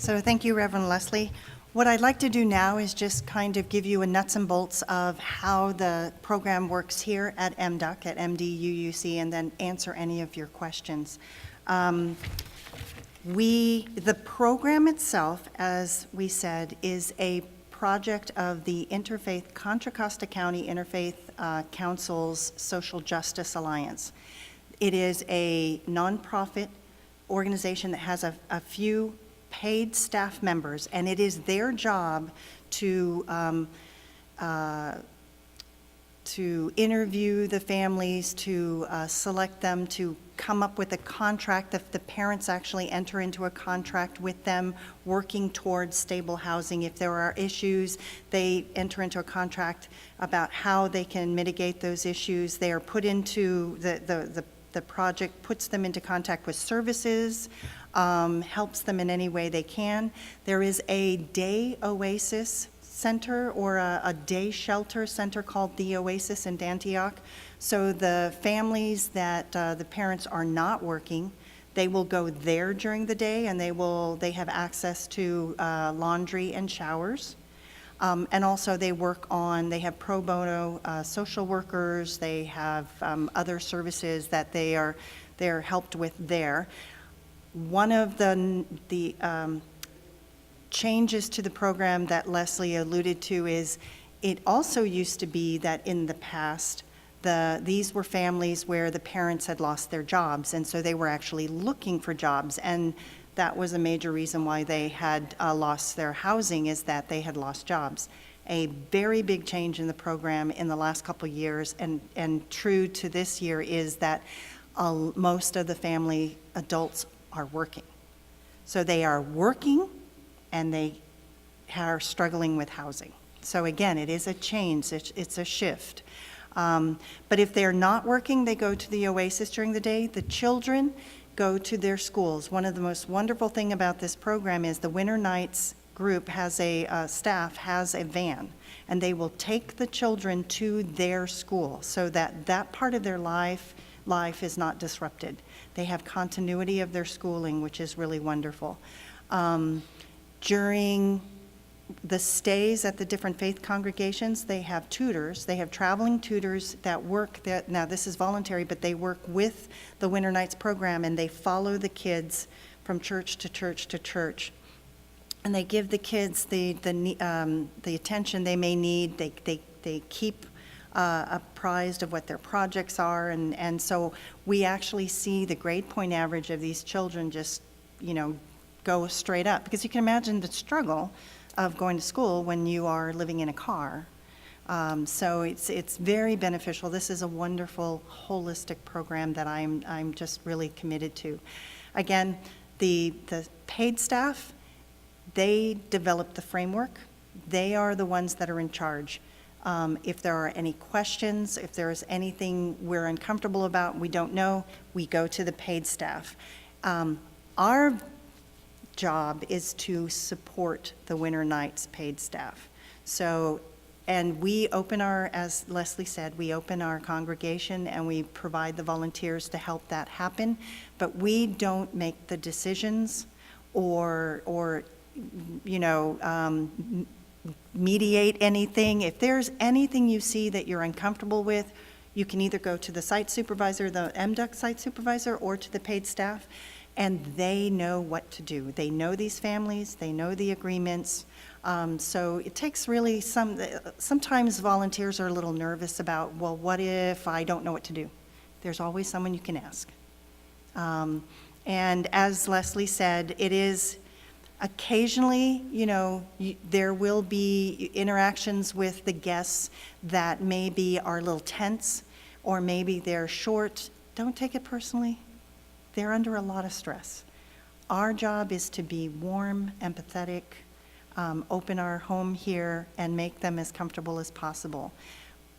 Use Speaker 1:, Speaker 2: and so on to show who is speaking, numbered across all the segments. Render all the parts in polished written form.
Speaker 1: So thank you, Reverend Leslie. What I'd like to do now is just kind of give you a nuts and bolts of how the program works here at MDUUC, at MDUUC, and then answer any of your questions. The program itself, as we said, is a project of the Contra Costa County Interfaith Council's Social Justice Alliance. It is a nonprofit organization that has a few paid staff members, and it is their job to interview the families, to select them, to come up with a contract. If the parents actually enter into a contract with them, working towards stable housing. If there are issues, they enter into a contract about how they can mitigate those issues. They are put into the project puts them into contact with services, helps them in any way they can. There is a day oasis center or a day shelter center called the Oasis in Antioch. So the families that the parents are not working, they will go there during the day, and they have access to laundry and showers. And also they have pro bono social workers, they have other services that they're helped with there. One of the changes to the program that Leslie alluded to is it also used to be that in the past, these were families where the parents had lost their jobs, and so they were actually looking for jobs, and that was a major reason why they had lost their housing, is that they had lost jobs. A very big change in the program in the last couple of years, and true to this year, is that most of the family adults are working. So they are working, and they are struggling with housing. So again, it is a change, it's a shift. But if they're not working, they go to the Oasis during the day. The children go to their schools. One of the most wonderful thing about this program is the Winter Nights group staff has a van, and they will take the children to their school so that part of their life is not disrupted. They have continuity of their schooling, which is really wonderful. During the stays at the different faith congregations, they have tutors. They have traveling tutors that work there. Now, this is voluntary, but they work with the Winter Nights program, and they follow the kids from church to church to church. And they give the kids the attention they may need. They keep apprised of what their projects are, and so we actually see the grade point average of these children just, go straight up, because you can imagine the struggle of going to school when you are living in a car. So it's very beneficial. This is a wonderful holistic program that I'm just really committed to. Again, the paid staff, they develop the framework. They are the ones that are in charge. If there are any questions, if there is anything we're uncomfortable about, we don't know, we go to the paid staff. Our job is to support the Winter Nights paid staff. So, and we open as Leslie said, we open our congregation and we provide the volunteers to help that happen, but we don't make the decisions or mediate anything. If there's anything you see that you're uncomfortable with, you can either go to the site supervisor, the MDUUC site supervisor, or to the paid staff, and they know what to do. They know these families, they know the agreements. So it takes really sometimes volunteers are a little nervous about, well, what if I don't know what to do? There's always someone you can ask. And as Leslie said, it is occasionally, there will be interactions with the guests that maybe are a little tense, or maybe they're short. Don't take it personally. They're under a lot of stress. Our job is to be warm, empathetic, open our home here, and make them as comfortable as possible.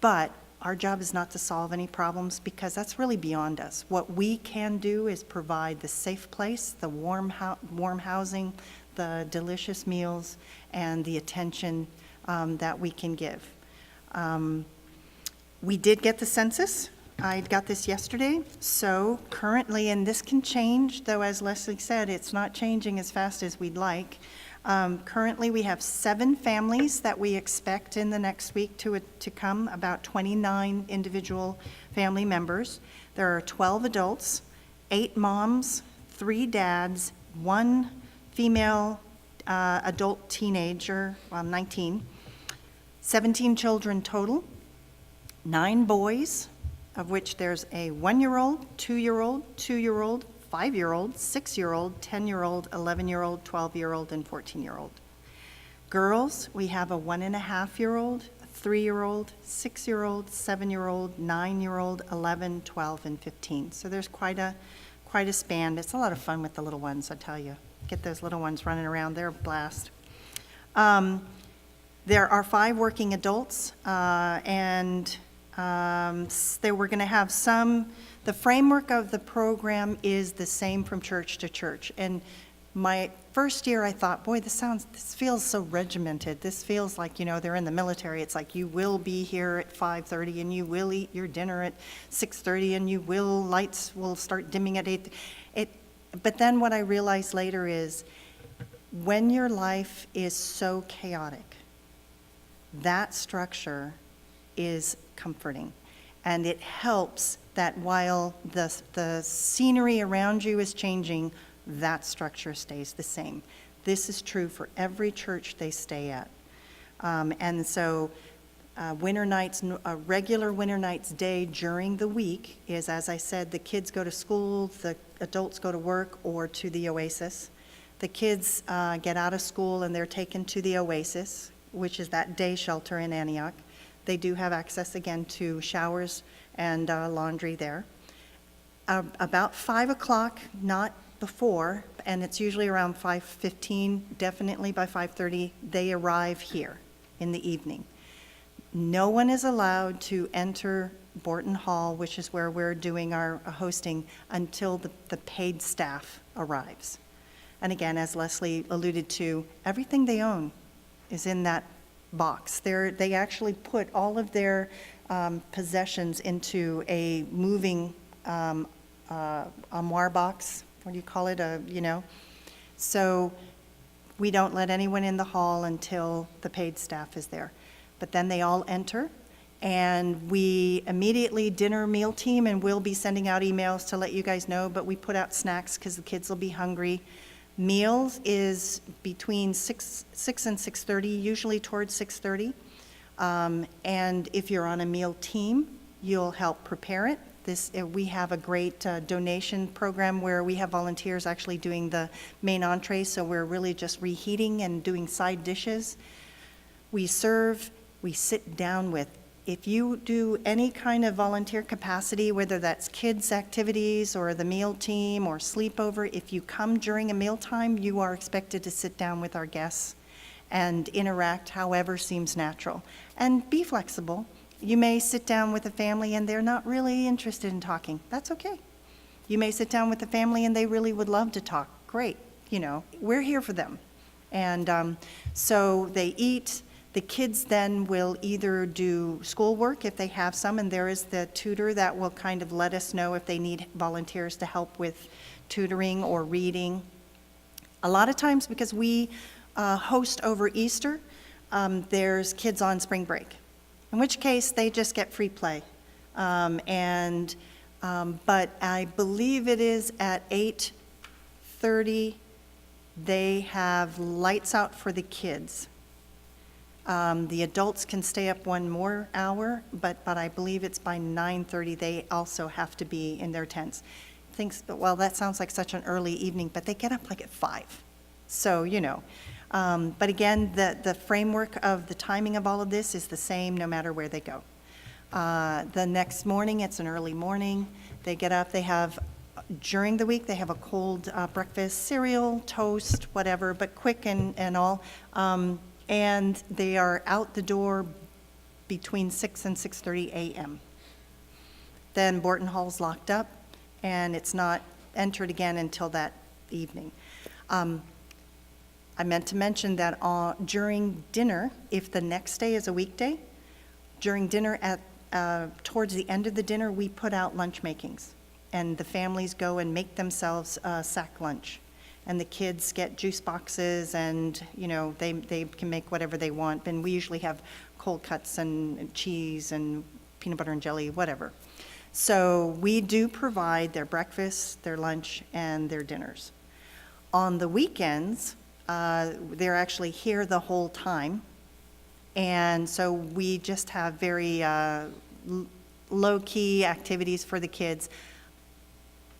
Speaker 1: But our job is not to solve any problems, because that's really beyond us. What we can do is provide the safe place, the warm housing, the delicious meals, and the attention that we can give. We did get the census I got this yesterday, so currently, and this can change, though as Leslie said, it's not changing as fast as we'd like. Currently, we have 7 families that we expect in the next week to come, about 29 individual family members. There are 12 adults, 8 moms, 3 dads, 1 female adult teenager, 19, 17 children total, 9 boys, of which there's a 1-year-old, 2-year-old, 2-year-old, 5-year-old, 6-year-old, 10-year-old, 11-year-old, 12-year-old, and 14-year-old. Girls, we have a 1.5-year-old, a 3-year-old, 6-year-old, 7-year-old, 9-year-old, 11, 12, and 15. So there's quite a span. It's a lot of fun with the little ones, I tell you. Get those little ones running around, they're a blast. There are 5 working adults, and we're going to have the framework of the program is the same from church to church. And my first year I thought, boy, this feels so regimented. This feels like, they're in the military. It's like you will be here at 5:30 and you will eat your dinner at 6:30 and lights will start dimming at 8. But then what I realized later is when your life is so chaotic, that structure is comforting. And it helps that while the scenery around you is changing, that structure stays the same. This is true for every church they stay at. And so winter nights, a regular winter nights day during the week is, as I said, the kids go to school, the adults go to work or to the Oasis. The kids get out of school and they're taken to the Oasis, which is that day shelter in Antioch. They do have access again to showers and laundry there. About 5 o'clock, not before, and it's usually around 5:15, definitely by 5:30, they arrive here in the evening. No one is allowed to enter Borton Hall, which is where we're doing our hosting, until the paid staff arrives. And again, as Leslie alluded to, everything they own is in that box. They actually put all of their possessions into a moving armoire box. What do you call it? So we don't let anyone in the hall until the paid staff is there. But then they all enter, and we immediately dinner meal team, and we'll be sending out emails to let you guys know, but we put out snacks because the kids will be hungry. Meals is between 6 and 6:30, usually towards 6:30. And if you're on a meal team, you'll help prepare it. We have a great donation program where we have volunteers actually doing the main entree, so we're really just reheating and doing side dishes. We serve, we sit down with. If you do any kind of volunteer capacity, whether that's kids' activities or the meal team or sleepover, if you come during a mealtime, you are expected to sit down with our guests and interact however seems natural. And be flexible. You may sit down with a family and they're not really interested in talking. That's okay. You may sit down with a family and they really would love to talk. Great. We're here for them. And so they eat. The kids then will either do schoolwork if they have some, and there is the tutor that will kind of let us know if they need volunteers to help with tutoring or reading. A lot of times, because we host over Easter, there's kids on spring break, in which case they just get free play. But I believe it is at 8:30, they have lights out for the kids. The adults can stay up one more hour, but I believe it's by 9:30 they also have to be in their tents. Well, that sounds like such an early evening, but they get up like at 5. So, but again, the framework of the timing of all of this is the same no matter where they go. The next morning, it's an early morning. They get up, during the week, they have a cold breakfast, cereal, toast, whatever, but quick and all. And they are out the door between 6 and 6:30 a.m. Then Borton Hall's locked up, and it's not entered again until that evening. I meant to mention that during dinner, if the next day is a weekday, during dinner towards the end of the dinner, we put out lunch makings, and the families go and make themselves sack lunch. And the kids get juice boxes, and, you know, they can make whatever they want. And we usually have cold cuts and cheese and peanut butter and jelly, whatever. So we do provide their breakfast, their lunch, and their dinners. On the weekends, they're actually here the whole time. And so we just have very low-key activities for the kids.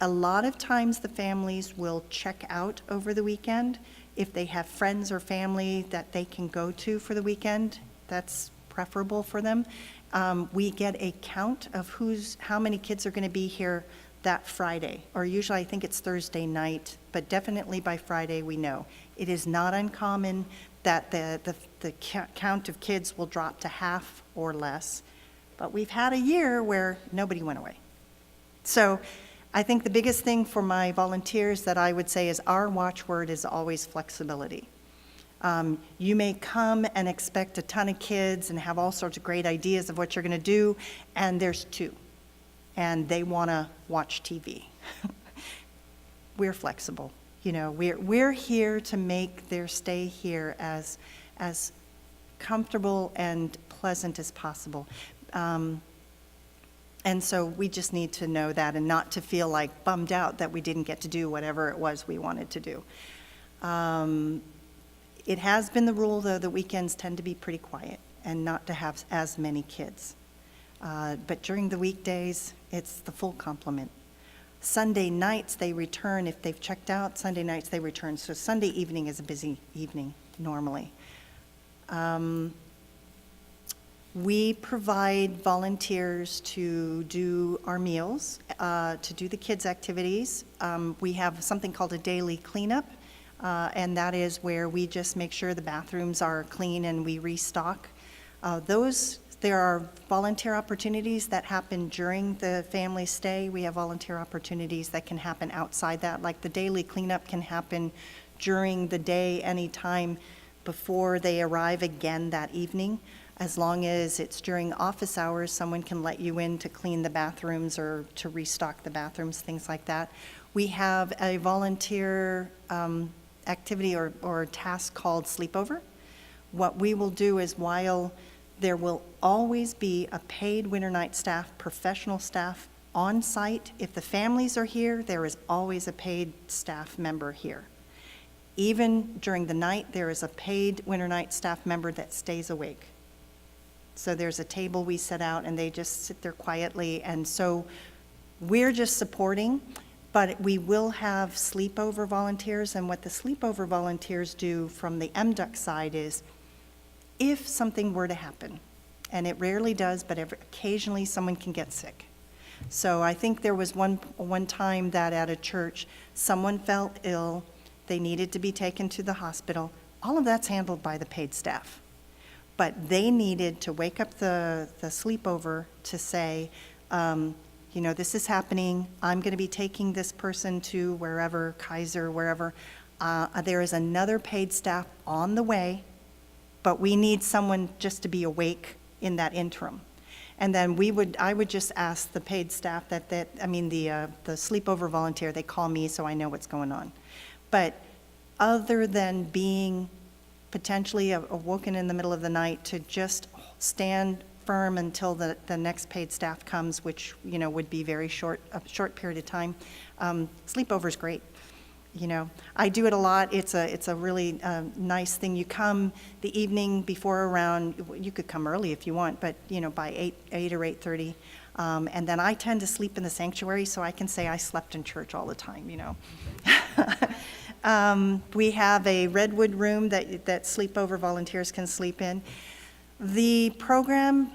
Speaker 1: A lot of times the families will check out over the weekend. If they have friends or family that they can go to for the weekend, that's preferable for them. We get a count of how many kids are going to be here that Friday, or usually I think it's Thursday night, but definitely by Friday we know. It is not uncommon that the count of kids will drop to half or less, but we've had a year where nobody went away. So I think the biggest thing for my volunteers that I would say is our watchword is always flexibility. You may come and expect a ton of kids and have all sorts of great ideas of what you're going to do, and there's 2, and they want to watch TV. We're flexible. You know, we're here to make their stay here as comfortable and pleasant as possible. And so we just need to know that and not to feel like bummed out that we didn't get to do whatever it was we wanted to do. It has been the rule, though, the weekends tend to be pretty quiet and not to have as many kids. But during the weekdays, it's the full complement. Sunday nights they return. If they've checked out, Sunday nights they return. So Sunday evening is a busy evening normally. We provide volunteers to do our meals, to do the kids' activities. We have something called a daily cleanup, and that is where we just make sure the bathrooms are clean and we restock. There are volunteer opportunities that happen during the family stay. We have volunteer opportunities that can happen outside that, like the daily cleanup can happen during the day anytime before they arrive again that evening. As long as it's during office hours, someone can let you in to clean the bathrooms or to restock the bathrooms, things like that. We have a volunteer activity or task called sleepover. What we will do is, while there will always be a paid winter night staff, professional staff on site, if the families are here, there is always a paid staff member here. Even during the night, there is a paid winter night staff member that stays awake. So there's a table we set out and they just sit there quietly, and so we're just supporting, but we will have sleepover volunteers, and what the sleepover volunteers do from the MDUUC side is, if something were to happen, and it rarely does, but occasionally someone can get sick. So I think there was one time that at a church, someone felt ill, they needed to be taken to the hospital. All of that's handled by the paid staff. But they needed to wake up the sleepover to say, you know, this is happening. I'm going to be taking this person to wherever, Kaiser, wherever. There is another paid staff on the way, but we need someone just to be awake in that interim. And then I would just ask the paid staff the sleepover volunteer, they call me so I know what's going on. But other than being potentially awoken in the middle of the night, to just stand firm until the next paid staff comes, which, you know, would be a short period of time. Sleepover's great. You know, I do it a lot. It's a really nice thing. You come the evening before around, you could come early if you want, but, you know, by 8 or 8:30. And then I tend to sleep in the sanctuary, so I can say I slept in church all the time, you know. We have a redwood room that sleepover volunteers can sleep in. The program,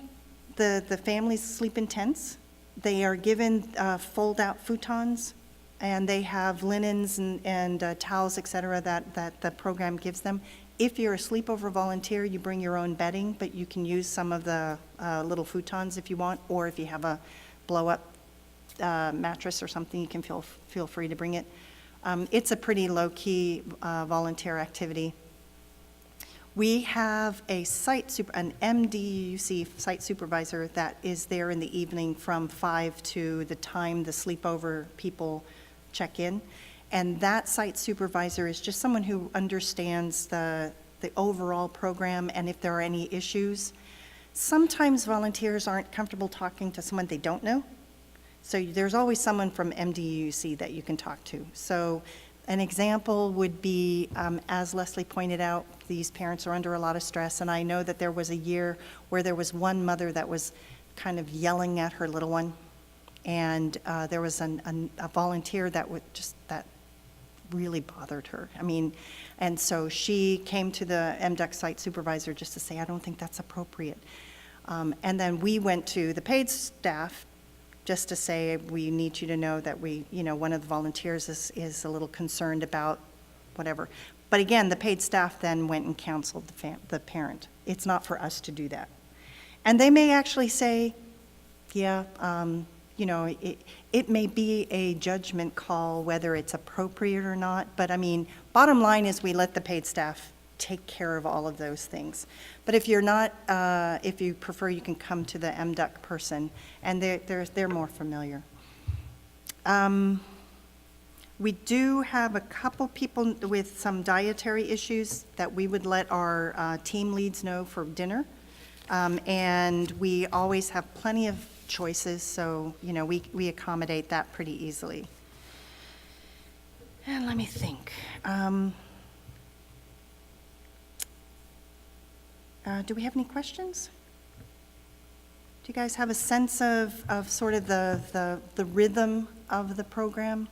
Speaker 1: the families sleep in tents. They are given fold-out futons, and they have linens and towels, et cetera, that the program gives them. If you're a sleepover volunteer, you bring your own bedding, but you can use some of the little futons if you want, or if you have a blow-up mattress or something, you can feel free to bring it. It's a pretty low-key volunteer activity. We have an MDUUC site supervisor that is there in the evening from 5 to the time the sleepover people check in. And that site supervisor is just someone who understands the overall program and if there are any issues. Sometimes volunteers aren't comfortable talking to someone they don't know. So there's always someone from MDUUC that you can talk to. So an example would be, as Leslie pointed out, these parents are under a lot of stress, and I know that there was a year where there was one mother that was kind of yelling at her little one, and there was a volunteer that that really bothered her. I mean, and so she came to the MDUUC site supervisor just to say, I don't think that's appropriate. And then we went to the paid staff just to say, we need you to know that one of the volunteers is a little concerned about whatever. But again, the paid staff then went and counseled the parent. It's not for us to do that. And they may actually say, yeah, it may be a judgment call whether it's appropriate or not, but I mean, bottom line is we let the paid staff take care of all of those things. But if you're not, if you prefer, you can come to the MDUUC person, and they're more familiar. We do have a couple people with some dietary issues that we would let our team leads know for dinner, and we always have plenty of choices, so we accommodate that pretty easily. And let me think. Do we have any questions? Do you guys have a sense of sort of the rhythm of the program?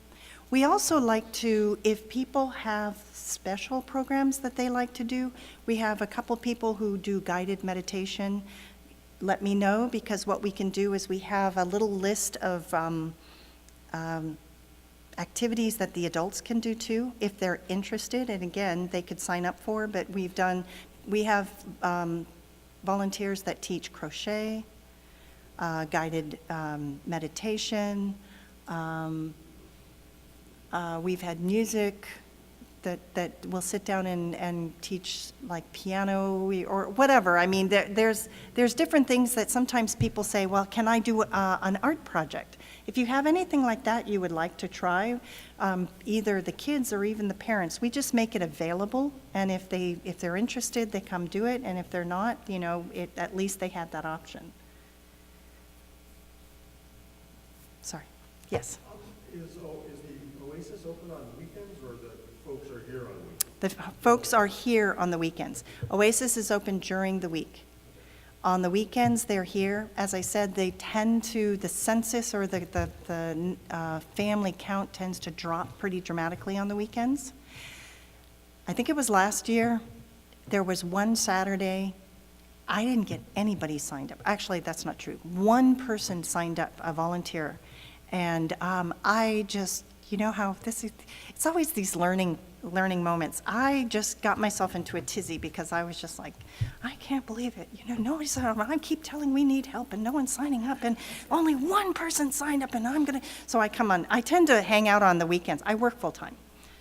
Speaker 1: We also like to, if people have special programs that they like to do, we have a couple people who do guided meditation. Let me know, because what we can do is we have a little list of activities that the adults can do too, if they're interested, and again, they could sign up for, but we have volunteers that teach crochet, guided meditation. We've had music that will sit down and teach, like piano or whatever. I mean, there's different things that sometimes people say, well, can I do an art project? If you have anything like that you would like to try, either the kids or even the parents, we just make it available, and if they're interested, they come do it, and if they're not, at least they have that option. Sorry. Yes?
Speaker 2: Is the Oasis open on weekends, or the folks are here on weekends?
Speaker 1: The folks are here on the weekends. Oasis is open during the week. On the weekends, they're here. As I said, the census or the family count tends to drop pretty dramatically on the weekends. I think it was last year, there was one Saturday, I didn't get anybody signed up. Actually, that's not true. One person signed up, a volunteer. And I just, how this is, it's always these learning moments. I just got myself into a tizzy because I was just like, I can't believe it. Nobody's, I keep telling we need help and no one's signing up, and only one person signed up, and so I come on. I tend to hang out on the weekends. I work full time.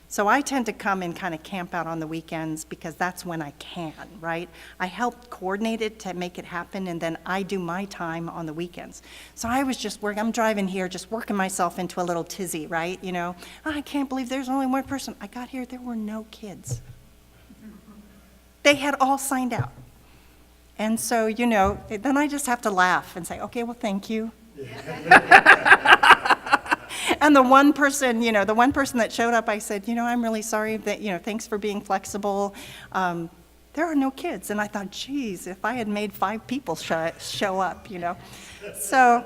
Speaker 1: So I tend to come and kind of camp out on the weekends because that's when I can, right? I help coordinate it to make it happen, and then I do my time on the weekends. So I was just I'm driving here, just working myself into a little tizzy, right? I can't believe there's only one person. I got here, there were no kids. They had all signed out. And so, then I just have to laugh and say, okay, well, thank you. And the one person that showed up, I said, I'm really sorry that, thanks for being flexible. There are no kids. And I thought, geez, if I had made 5 people show up, So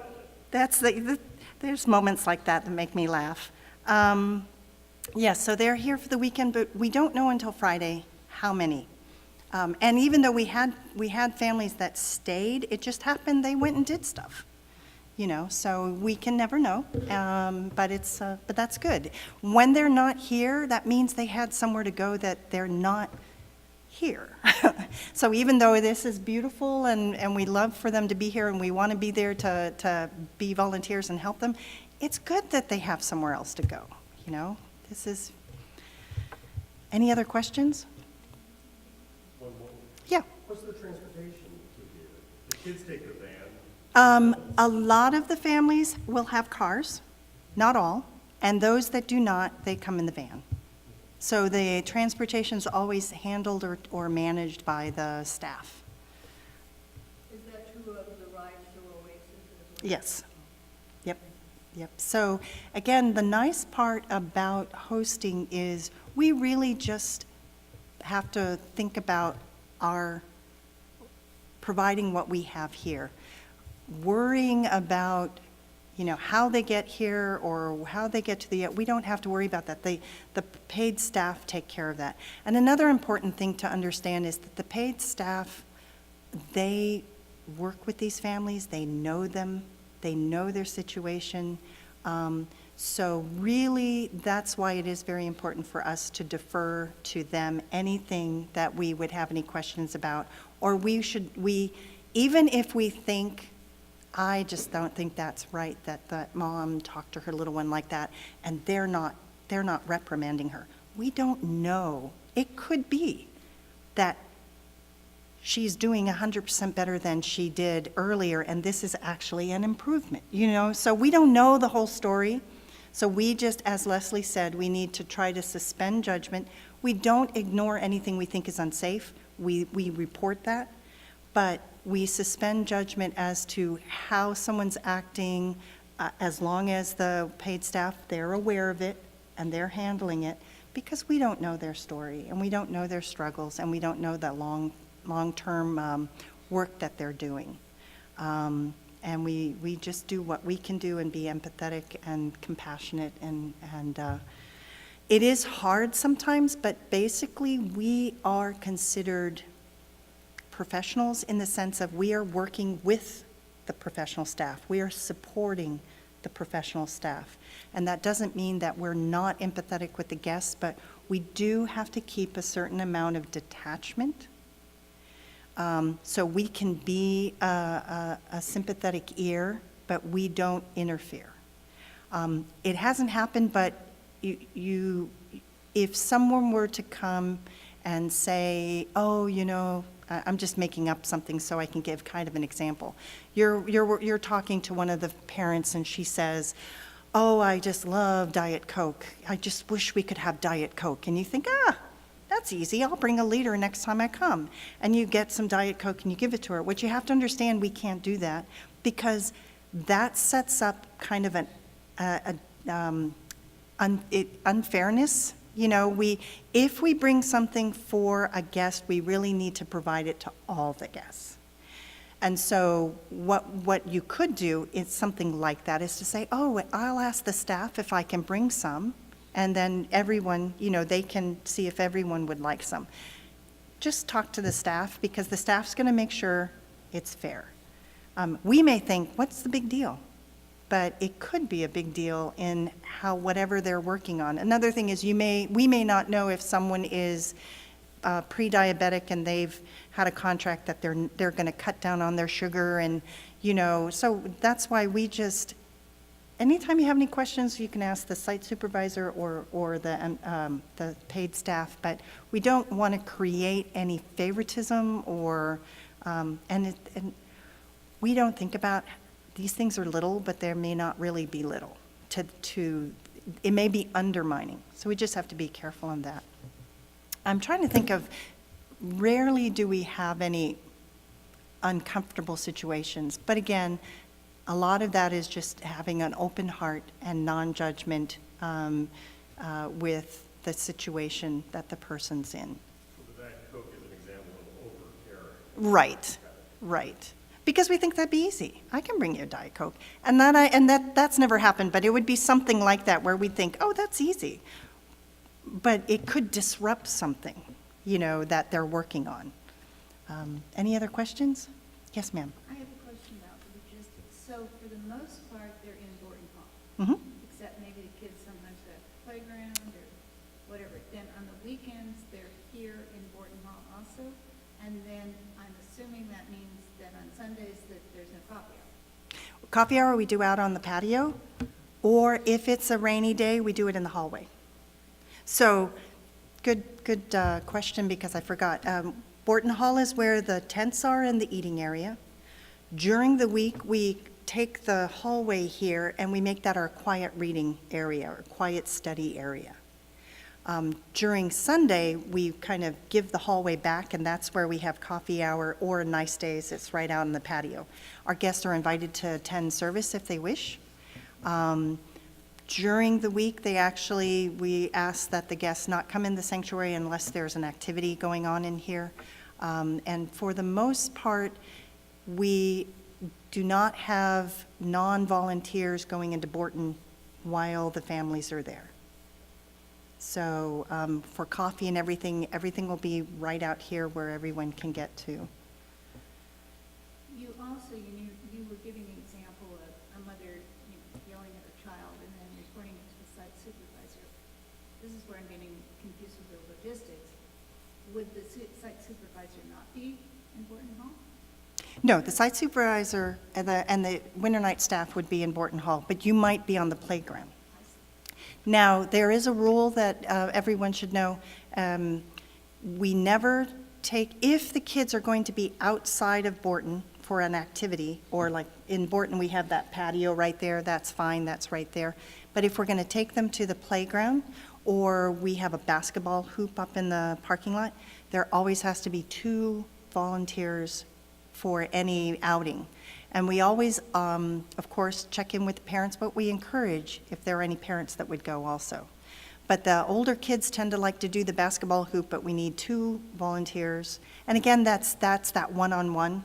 Speaker 1: there's moments like that make me laugh. So they're here for the weekend, but we don't know until Friday how many. And even though we had families that stayed, it just happened they went and did stuff. So we can never know, but that's good. When they're not here, that means they had somewhere to go that they're not here. So even though this is beautiful and we love for them to be here and we want to be there to be volunteers and help them, it's good that they have somewhere else to go. Any other questions?
Speaker 2: One more.
Speaker 1: Yeah.
Speaker 2: What's the transportation to the kids take the van?
Speaker 1: A lot of the families will have cars, not all, and those that do not, they come in the van. So the transportation is always handled or managed by the staff.
Speaker 3: Is that true of the rides to Oasis as well?
Speaker 1: Yes. Yep. Yep. So again, the nice part about hosting is we really just have to think about our providing what we have here. Worrying about, how they get here or how they get to we don't have to worry about that. The paid staff take care of that. And another important thing to understand is that the paid staff, they work with these families, they know them, they know their situation. So really, that's why it is very important for us to defer to them anything that we would have any questions about, or even if we think, I just don't think that's right that mom talked to her little one like that, and they're not reprimanding her. We don't know. It could be that she's doing 100% better than she did earlier, and this is actually an improvement, So we don't know the whole story. So we just, as Leslie said, we need to try to suspend judgment. We don't ignore anything we think is unsafe. We report that, but we suspend judgment as to how someone's acting, as long as the paid staff, they're aware of it and they're handling it, because we don't know their story and we don't know their struggles and we don't know the long-term work that they're doing. And we just do what we can do and be empathetic and compassionate, and it is hard sometimes, but basically we are considered professionals in the sense of we are working with the professional staff. We are supporting the professional staff. And that doesn't mean that we're not empathetic with the guests, but we do have to keep a certain amount of detachment. So we can be a sympathetic ear, but we don't interfere. It hasn't happened, but if someone were to come and say, oh, I'm just making up something so I can give kind of an example. You're talking to one of the parents and she says, oh, I just love Diet Coke. I just wish we could have Diet Coke. And you think, that's easy. I'll bring a liter next time I come. And you get some Diet Coke and you give it to her. What you have to understand, we can't do that because that sets up kind of an unfairness. If we bring something for a guest, we really need to provide it to all the guests. And so what you could do is something like that, is to say, oh, I'll ask the staff if I can bring some, and then everyone, they can see if everyone would like some. Just talk to the staff, because the staff's going to make sure it's fair. We may think, what's the big deal? But it could be a big deal in whatever they're working on. Another thing is we may not know if someone is pre-diabetic and they've had a contract that they're going to cut down on their sugar, and so that's why we just, anytime you have any questions, you can ask the site supervisor or the paid staff, but we don't want to create any favoritism or and we don't think about these things are little, but there may not really be little. It may be undermining. So we just have to be careful on that. I'm trying to think of, rarely do we have any uncomfortable situations. But again, a lot of that is just having an open heart and non-judgment with the situation that the person's in.
Speaker 2: So the Diet Coke is an example of over-caring.
Speaker 1: Right. Because we think that'd be easy. I can bring you a Diet Coke. And that's never happened, but it would be something like that where we'd think, oh, that's easy. But it could disrupt something, that they're working on. Any other questions? Yes, ma'am.
Speaker 3: I have a question about the logistics. So for the most part, they're in Borton Hall,
Speaker 1: Mm-hmm.
Speaker 3: except maybe the kids sometimes go to the playground or whatever. Then on the weekends, they're here in Borton Hall also. And then I'm assuming that means that on Sundays that there's no coffee hour.
Speaker 1: Coffee hour we do out on the patio, or if it's a rainy day, we do it in the hallway. So, good question, because I forgot. Borton Hall is where the tents are in the eating area. During the week, we take the hallway here and we make that our quiet reading area, or quiet study area. During Sunday, we kind of give the hallway back, and that's where we have coffee hour, or nice days, it's right out in the patio. Our guests are invited to attend service if they wish. During the week, we ask that the guests not come in the sanctuary unless there's an activity going on in here. And for the most part, we do not have non-volunteers going into Borton while the families are there. So for coffee and everything will be right out here where everyone can get to.
Speaker 3: You also, you were giving an example of a mother yelling at her child and then reporting it to the site supervisor. This is where I'm getting confused with the logistics. Would the site supervisor not be in Borton Hall?
Speaker 1: No, the site supervisor and the winter night staff would be in Borton Hall, but you might be on the playground. Now, there is a rule that everyone should know. We never take, if the kids are going to be outside of Borton for an activity, or like in Borton, we have that patio right there, that's fine, that's right there. But if we're going to take them to the playground, or we have a basketball hoop up in the parking lot, there always has to be 2 volunteers for any outing. And we always, of course, check in with the parents, but we encourage if there are any parents that would go also. But the older kids tend to like to do the basketball hoop, but we need 2 volunteers. And again, that's that one-on-one.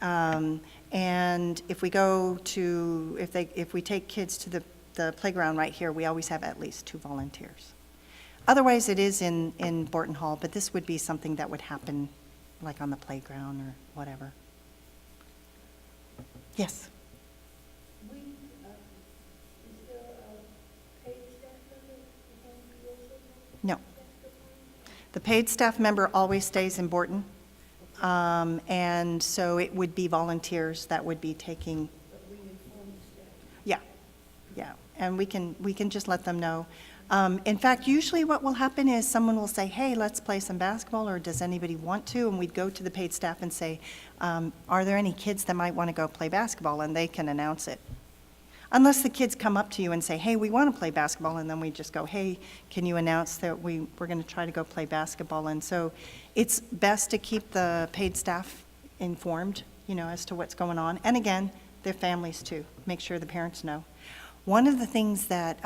Speaker 1: And if we go to, if we take kids to the playground right here, we always have at least 2 volunteers. Otherwise, it is in Borton Hall, but this would be something that would happen like on the playground or whatever. Yes?
Speaker 4: Is there a paid staff member in MDUUC?
Speaker 1: No. The paid staff member always stays in Borton. And so it would be volunteers that would be taking,
Speaker 4: But we inform the staff.
Speaker 1: yeah. And we can just let them know. In fact, usually what will happen is someone will say, hey, let's play some basketball, or does anybody want to? And we'd go to the paid staff and say, are there any kids that might want to go play basketball? And they can announce it. Unless the kids come up to you and say, hey, we want to play basketball, and then we just go, hey, can you announce that we're going to try to go play basketball? And so it's best to keep the paid staff informed, as to what's going on. And again, their families too. Make sure the parents know. One of the things that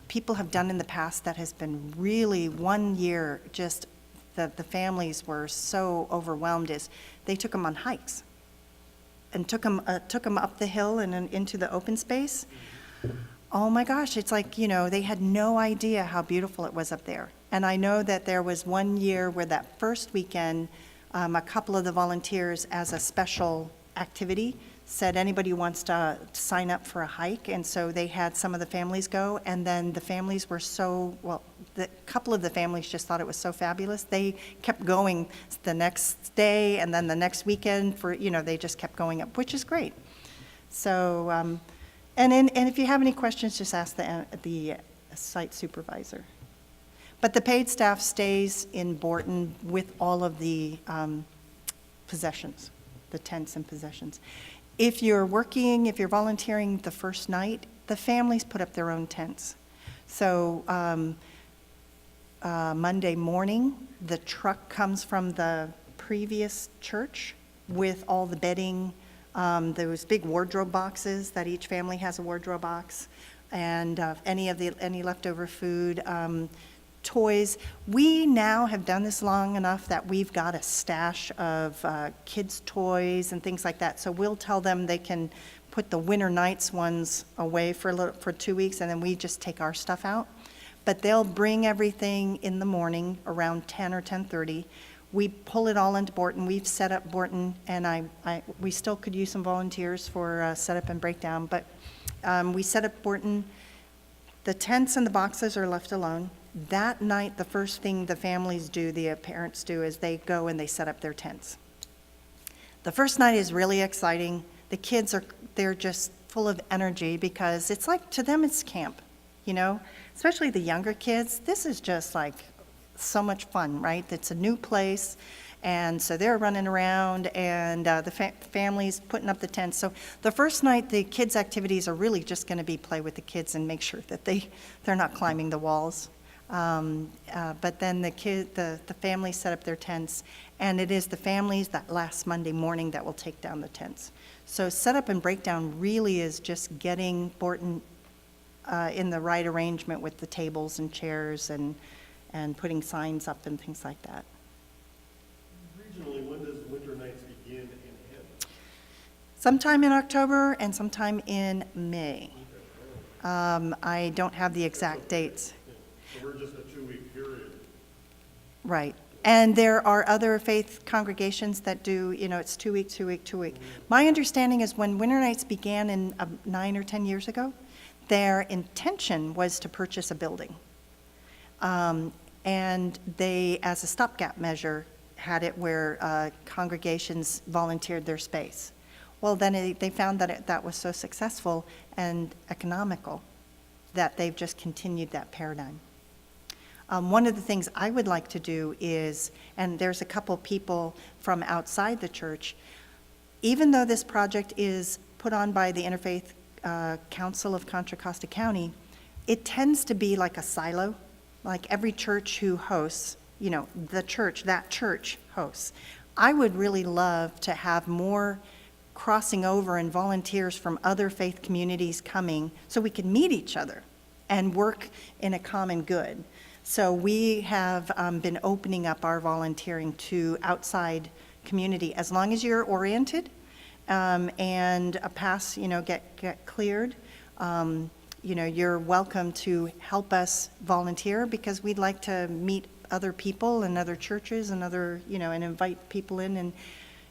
Speaker 1: people have done in the past that has been really, one year, just that the families were so overwhelmed, is they took them on hikes and took them up the hill and into the open space. Oh my gosh, it's like, they had no idea how beautiful it was up there. And I know that there was one year where that first weekend, a couple of the volunteers, as a special activity, said anybody who wants to sign up for a hike, and so they had some of the families go, and then the families were the couple of the families just thought it was so fabulous. They kept going the next day, and then the next weekend they just kept going up, which is great. So, and if you have any questions, just ask the site supervisor. But the paid staff stays in Borton with all of the possessions, the tents and possessions. If you're volunteering the first night, the families put up their own tents. So Monday morning, the truck comes from the previous church with all the bedding, those big wardrobe boxes that each family has a wardrobe box, and any leftover food, toys. We now have done this long enough that we've got a stash of kids' toys and things like that. So we'll tell them they can put the winter nights ones away for 2 weeks, and then we just take our stuff out. But they'll bring everything in the morning around 10 or 10:30. We pull it all into Borton. We've set up Borton, and we still could use some volunteers for setup and breakdown. But we set up Borton. The tents and the boxes are left alone. That night, the first thing the families do, the parents do, is they go and they set up their tents. The first night is really exciting. The kids they're just full of energy because it's like, to them, it's camp, especially the younger kids. This is just like so much fun, right? It's a new place, and so they're running around, and the families putting up the tents. So the first night, the kids' activities are really just going to be play with the kids and make sure that they're not climbing the walls. But then the families set up their tents, and it is the families that last Monday morning that will take down the tents. So setup and breakdown really is just getting Borton in the right arrangement with the tables and chairs and putting signs up and things like that.
Speaker 2: Regionally, when does Winter Nights begin and end?
Speaker 1: Sometime in October and sometime in May. I don't have the exact dates.
Speaker 2: So we're just a 2-week period.
Speaker 1: Right. And there are other faith congregations that do, it's 2 week, 2 week, 2 week. My understanding is when Winter Nights began in 9 or 10 years ago, their intention was to purchase a building. And they, as a stopgap measure, had it where congregations volunteered their space. Well, then they found that that was so successful and economical that they've just continued that paradigm. One of the things I would like to do is, and there's a couple people from outside the church, even though this project is put on by the Interfaith Council of Contra Costa County, it tends to be like a silo, like every church who hosts, that church hosts. I would really love to have more crossing over and volunteers from other faith communities coming so we can meet each other and work in a common good. So we have been opening up our volunteering to outside community, as long as you're oriented and a pass, get cleared. You're welcome to help us volunteer because we'd like to meet other people and other churches and and invite people in, and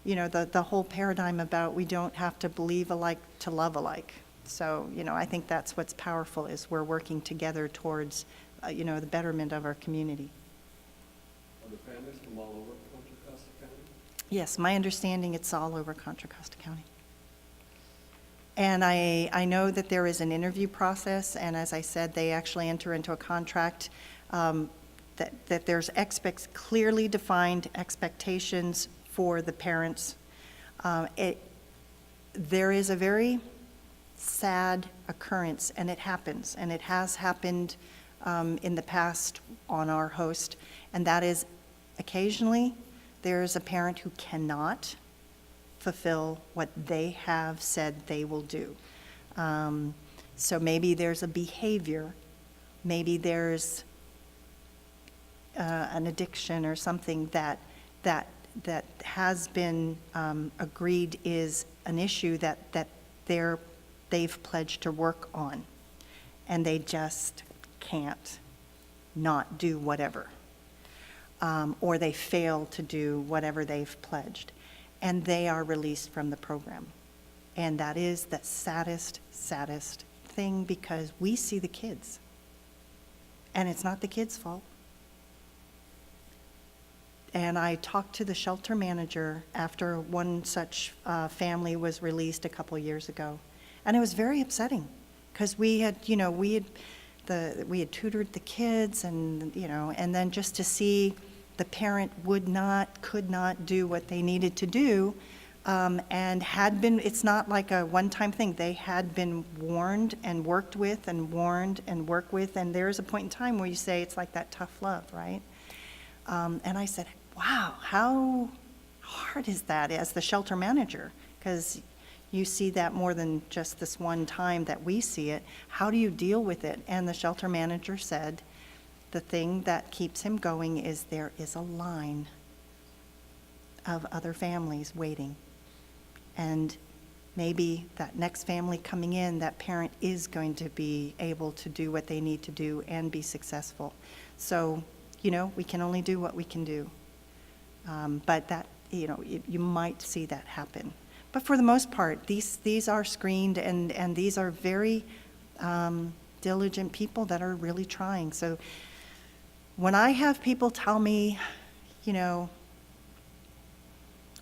Speaker 1: the whole paradigm about we don't have to believe alike to love alike. So I think that's what's powerful, is we're working together towards the betterment of our community.
Speaker 5: Are the families from all over Contra Costa County?
Speaker 1: Yes, my understanding, it's all over Contra Costa County. And I know that there is an interview process, and as I said, they actually enter into a contract that there's clearly defined expectations for the parents. There is a very sad occurrence, and it happens, and it has happened in the past on our host, and that is occasionally there's a parent who cannot fulfill what they have said they will do. So maybe there's a behavior, maybe there's an addiction or something that has been agreed is an issue that they've pledged to work on, and they just can't not do whatever, or they fail to do whatever they've pledged, and they are released from the program. And that is the saddest thing, because we see the kids, and it's not the kids' fault. And I talked to the shelter manager after one such family was released a couple years ago, and it was very upsetting, because we had tutored the kids, and and then just to see the parent could not do what they needed to do, and had been, it's not like a one-time thing, they had been warned and worked with and warned and worked with, and there's a point in time where you say it's like that tough love, right? And I said, wow, how hard is that as the shelter manager? Because you see that more than just this one time that we see it. How do you deal with it? And the shelter manager said, the thing that keeps him going is there is a line of other families waiting. And maybe that next family coming in, that parent is going to be able to do what they need to do and be successful. So, we can only do what we can do. But that, you might see that happen. But for the most part, these are screened, and these are very diligent people that are really trying. So when I have people tell me,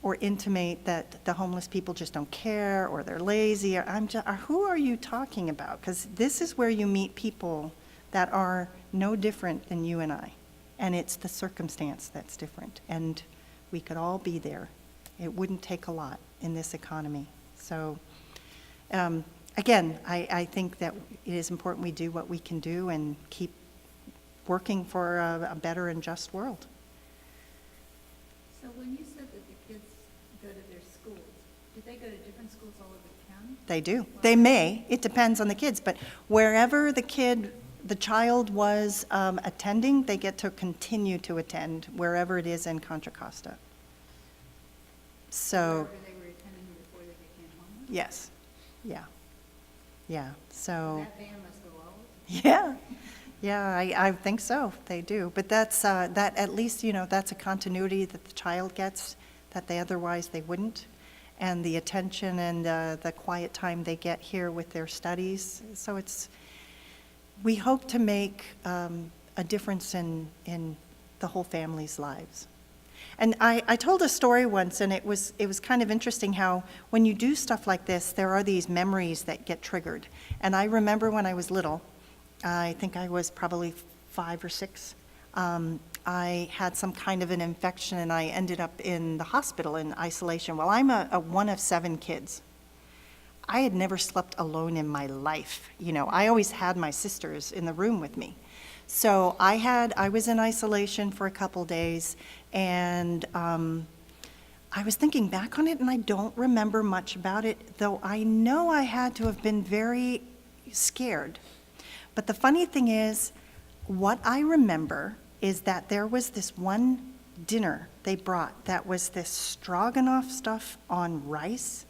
Speaker 1: or intimate that the homeless people just don't care, or they're lazy, or who are you talking about? Because this is where you meet people that are no different than you and I. and it's the circumstance that's different. And we could all be there. It wouldn't take a lot in this economy. So, again, I think that it is important we do what we can do and keep working for a better and just world.
Speaker 3: So when you said that the kids go to their schools, do they go to different schools all over the county?
Speaker 1: They do. They may. It depends on the kids. But wherever the child was attending, they get to continue to attend wherever it is in Contra Costa. So,
Speaker 3: Wherever they were attending before they became homeless?
Speaker 1: yes. Yeah. Yeah. So,
Speaker 3: That van must go all over.
Speaker 1: yeah. Yeah, I think so. They do. But that's, that at least, that's a continuity that the child gets that they wouldn't. And the attention and the quiet time they get here with their studies. So we hope to make a difference in the whole family's lives. And I told a story once, and it was kind of interesting how when you do stuff like this, there are these memories that get triggered. And I remember when I was little, I think I was probably 5 or 6, I had some kind of an infection, and I ended up in the hospital in isolation. Well, I'm a one of 7 kids. I had never slept alone in my life. I always had my sisters in the room with me. So I was in isolation for a couple days, and I was thinking back on it, and I don't remember much about it, though I know I had to have been very scared. But the funny thing is, what I remember is that there was this one dinner they brought that was this stroganoff stuff on rice,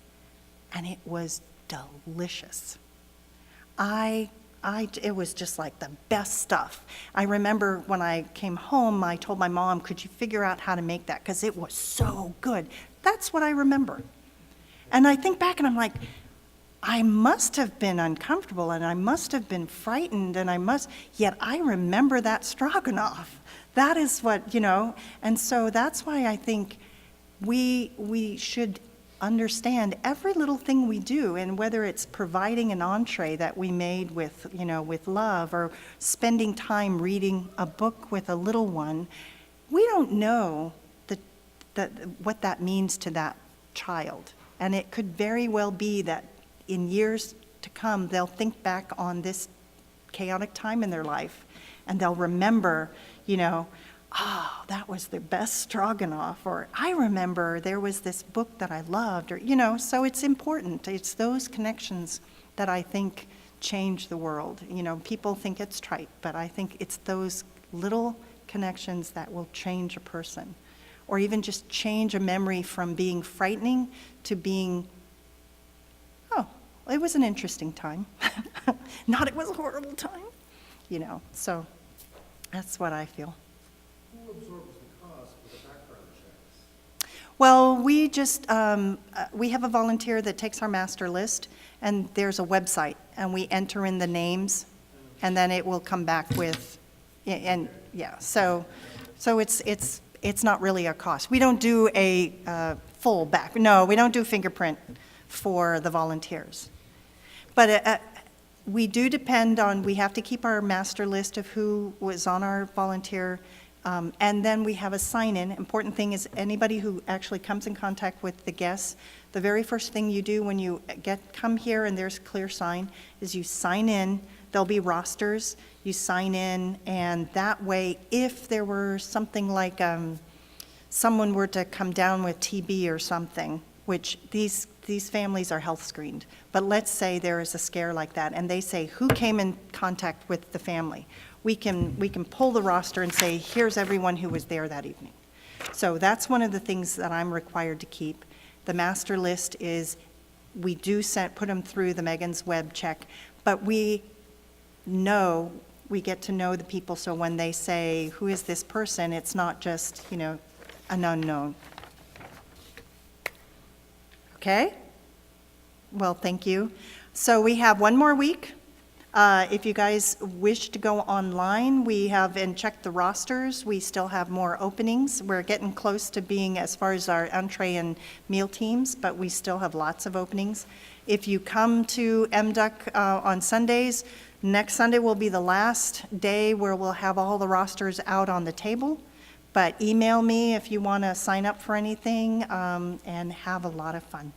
Speaker 1: and it was delicious. It was just like the best stuff. I remember when I came home, I told my mom, could you figure out how to make that? Because it was so good. That's what I remember. And I think back and I'm like, I must have been uncomfortable and I must have been frightened yet I remember that stroganoff. That is what, and so that's why I think we should understand every little thing we do, and whether it's providing an entree that we made with love, or spending time reading a book with a little one, we don't know what that means to that child. And it could very well be that in years to come, they'll think back on this chaotic time in their life, and they'll remember, that was the best stroganoff, or I remember there was this book that I loved, or, so it's important. It's those connections that I think change the world. People think it's trite, but I think it's those little connections that will change a person, or even just change a memory from being frightening to being, it was an interesting time. Not it was a horrible time, so that's what I feel.
Speaker 2: Who absorbs the cost for the background checks?
Speaker 1: Well, we have a volunteer that takes our master list, and there's a website, and we enter in the names, and then it will come back with, so it's not really a cost. We don't do a full back, no, we don't do fingerprint for the volunteers. But we do depend on, we have to keep our master list of who was on our volunteer, and then we have a sign-in. Important thing is anybody who actually comes in contact with the guests, the very first thing you do when you come here and there's a clear sign is you sign in. There'll be rosters. You sign in, and that way, if there were something like someone were to come down with TB or something, which these families are health screened, but let's say there is a scare like that, and they say, who came in contact with the family? We can pull the roster and say, here's everyone who was there that evening. So that's one of the things that I'm required to keep. The master list is, we do put them through the Megan's Web check, but we get to know the people, so when they say, who is this person, it's not just, an unknown. Okay? Well, thank you. So we have one more week. If you guys wish to go online, we have and check the rosters. We still have more openings. We're getting close to being as far as our entree and meal teams, but we still have lots of openings. If you come to MDUUC on Sundays, Next Sunday will be the last day where we'll have all the rosters out on the table, but email me if you want to sign up for anything, and have a lot of fun.